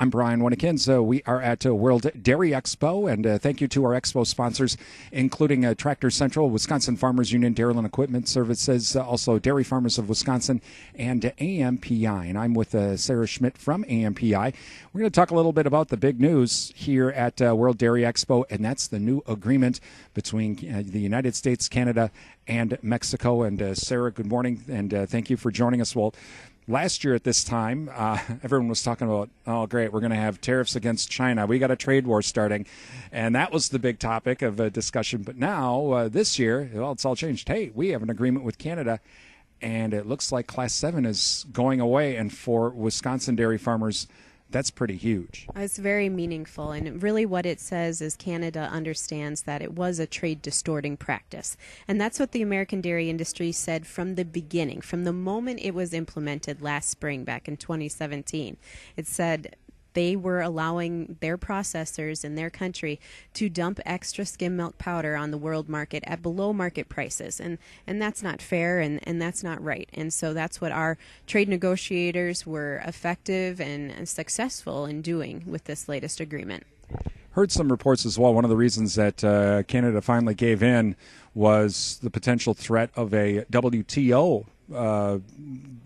I'm Brian Winnikins. We are at World Dairy Expo, and thank you to our expo sponsors, including Tractor Central, Wisconsin Farmers Union, Dairyland Equipment Services, also Dairy Farmers of Wisconsin, and AMPI. And I'm with Sara Schmidt from AMPI. We're going to talk a little bit about the big news here at World Dairy Expo, and that's the new agreement between the United States, Canada, and Mexico. And Sara, good morning, and thank you for joining us. Well, last year at this time, everyone was talking about, oh, great, we're going to have tariffs against China. We got a trade war starting. And that was the big topic of discussion. But now, this year, well, it's all changed. Hey, we have an agreement with Canada, and it looks like Class 7 is going away. And for Wisconsin dairy farmers, that's pretty huge. It's very meaningful, and really what it says is Canada understands that it was a trade distorting practice. And that's what the American dairy industry said from the beginning, from the moment it was implemented last spring back in 2017. It said they were allowing their processors in their country to dump extra skim milk powder on the world market at below market prices. And that's not fair, and that's not right. And so that's what our trade negotiators were effective and successful in doing with this latest agreement. Heard some reports as well. One of the reasons that Canada finally gave in was the potential threat of a WTO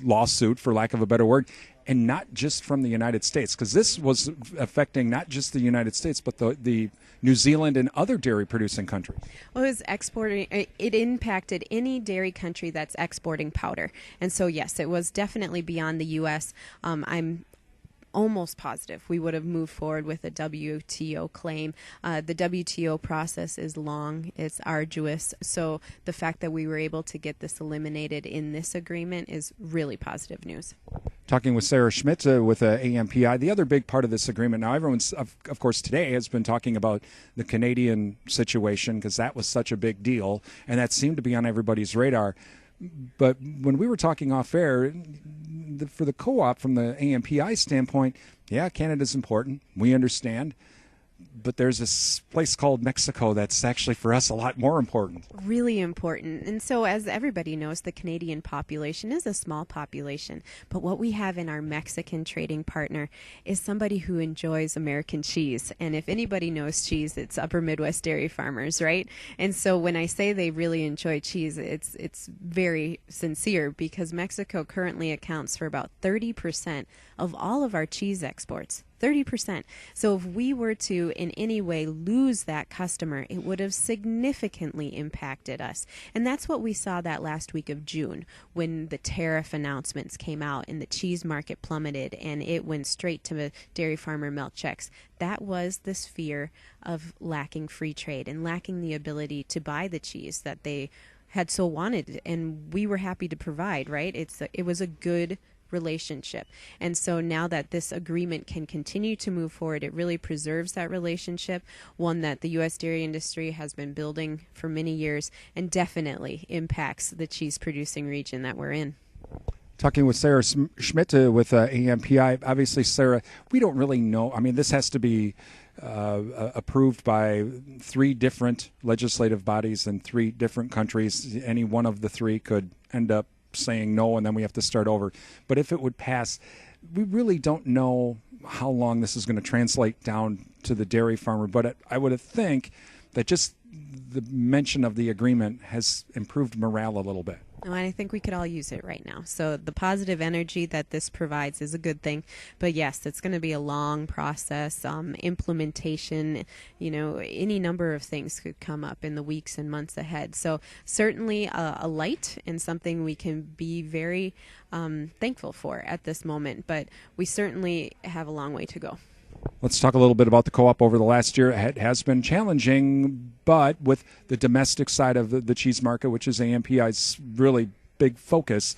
lawsuit, for lack of a better word, and not just from the United States, because this was affecting not just the United States, but the New Zealand and other dairy-producing countries. Well, it was exporting. It impacted any dairy country that's exporting powder. And so, yes, it was definitely beyond the U.S. I'm almost positive we would have moved forward with a WTO claim. The WTO process is long, it's arduous, so the fact that we were able to get this eliminated in this agreement is really positive news. Talking with Sara Schmidt with AMPI, the other big part of this agreement, now everyone's, of course, today has been talking about the Canadian situation because that was such a big deal, and that seemed to be on everybody's radar. But when we were talking off air, for the co-op, from the AMPI standpoint, yeah, Canada's important. We understand. But there's this place called Mexico that's actually for us a lot more important. Really important. And so, as everybody knows, the Canadian population is a small population. But what we have in our Mexican trading partner is somebody who enjoys American cheese. And if anybody knows cheese, it's Upper Midwest dairy farmers, right? And so when I say they really enjoy cheese, it's very sincere, because Mexico currently accounts for about 30% of all of our cheese exports. 30%. So if we were to in any way lose that customer, it would have significantly impacted us. And that's what we saw that last week of June, when the tariff announcements came out and the cheese market plummeted and it went straight to the dairy farmer milk checks. That was this fear of lacking free trade and lacking the ability to buy the cheese that they had so wanted, and we were happy to provide, right? It was a good relationship. And so now that this agreement can continue to move forward, it really preserves that relationship, one that the U.S. dairy industry has been building for many years, and definitely impacts the cheese producing region that we're in. Talking with Sara Schmidt with AMPI. Obviously, Sara, we don't really know. I mean, this has to be approved by 3 different legislative bodies in 3 different countries. Any one of the 3 could end up saying no, and then we have to start over. But if it would pass, we really don't know how long this is going to translate down to the dairy farmer. But I would think that just the mention of the agreement has improved morale a little bit. And I think we could all use it right now. So the positive energy that this provides is a good thing. But yes, it's going to be a long process. Implementation, any number of things could come up in the weeks and months ahead. So certainly a light and something we can be very thankful for at this moment. But we certainly have a long way to go. Let's talk a little bit about the co-op over the last year. It has been challenging, but with the domestic side of the cheese market, which is AMPI's really big focus,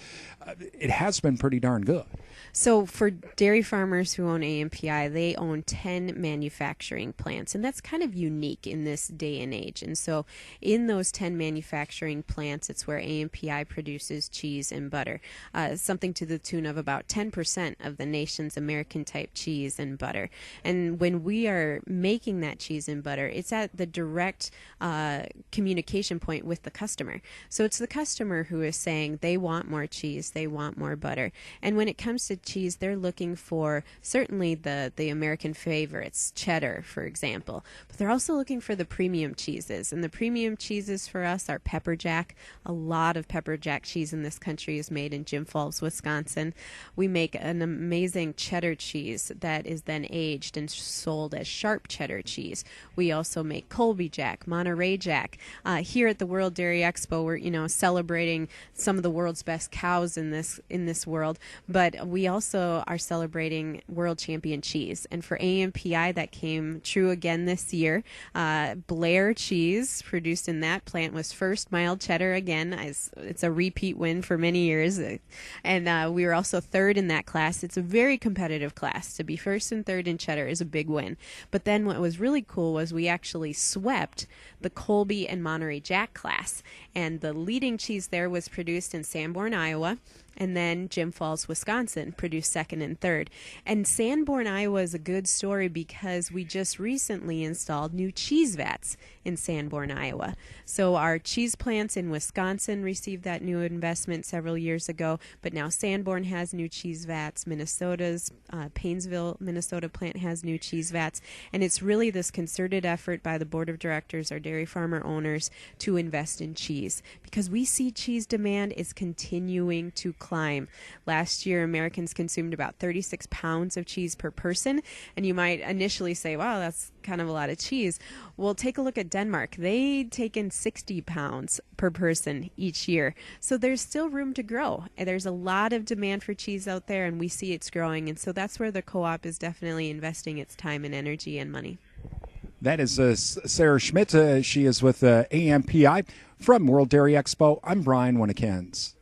it has been pretty darn good. So for dairy farmers who own AMPI, they own 10 manufacturing plants, and that's kind of unique in this day and age. And so in those 10 manufacturing plants, it's where AMPI produces cheese and butter, something to the tune of about 10% of the nation's American-type cheese and butter. And when we are making that cheese and butter, it's at the direct communication point with the customer. So it's the customer who is saying they want more cheese, they want more butter. And when it comes to with cheese, they're looking for certainly the American favorites, cheddar, for example, but they're also looking for the premium cheeses. And the premium cheeses for us are pepper jack. A lot of pepper jack cheese in this country is made in Jim Falls, Wisconsin. We make an amazing cheddar cheese that is then aged and sold as sharp cheddar cheese. We also make Colby Jack, Monterey Jack. Here at the World Dairy Expo, we're celebrating some of the world's best cows in this world, but we also are celebrating world champion cheese. And for AMPI, that came true again this year. Blair cheese produced in that plant was first mild cheddar again. It's a repeat win for many years, and we were also third in that class. It's a very competitive class. To be first and third in cheddar is a big win. But then what was really cool was we actually swept the Colby and Monterey Jack class, and the leading cheese there was produced in Sanborn, Iowa, and then Jim Falls, Wisconsin produced second and third. And Sanborn, Iowa is a good story because we just recently installed new cheese vats in Sanborn, Iowa. So our cheese plants in Wisconsin received that new investment several years ago, but now Sanborn has new cheese vats. Minnesota's Paynesville, Minnesota plant has new cheese vats. And it's really this concerted effort by the board of directors, our dairy farmer owners, to invest in cheese, because we see cheese demand is continuing to climb. Last year, Americans consumed about 36 pounds of cheese per person, and you might initially say, wow, that's kind of a lot of cheese. Well, take a look at Denmark. They take in 60 pounds per person each year. So there's still room to grow. There's a lot of demand for cheese out there, and we see it's growing, and so that's where the co-op is definitely investing its time and energy and money. That is Sara Schmidt. She is with AMPI from World Dairy Expo. I'm Brian Winnekens.